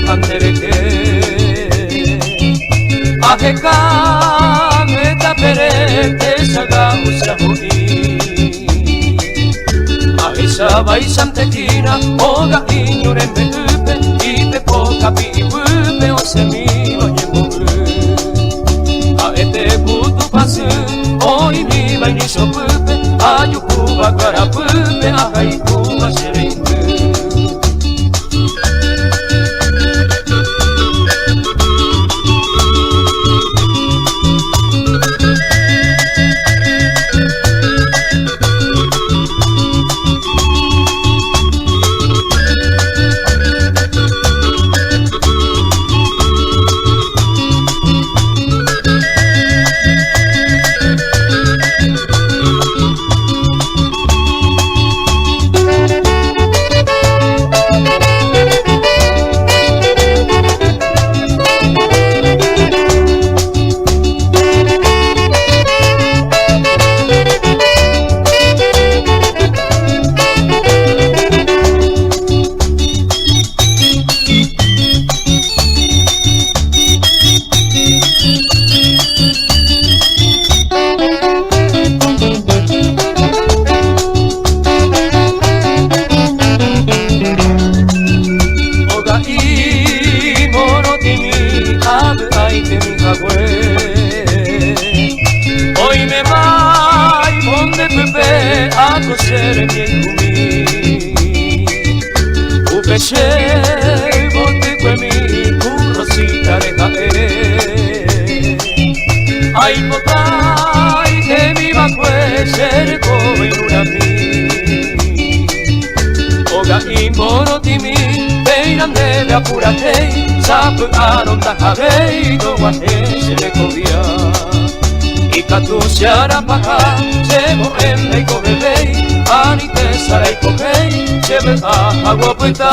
handereke Ahekam eta perete zagauza hori Ahesa baizan tekina oga inoren behupe Ipe poka bihupe osemino nyemoru Aete butu pasu oi mi baini sopupe Ayuku bakara pupe ahaiku maseringu Hoy me vai donde pepe a coser mi gumi Upeche bote kwemi kurosita de jae Ay potai que mi va ser como una mi Oga imoro timi Beiran debe apurate Sapu aronda jabei do guate se le cobia Ikatu siara paka Sebo ende iko bebei Anite sarai kohei Sebe a agua puita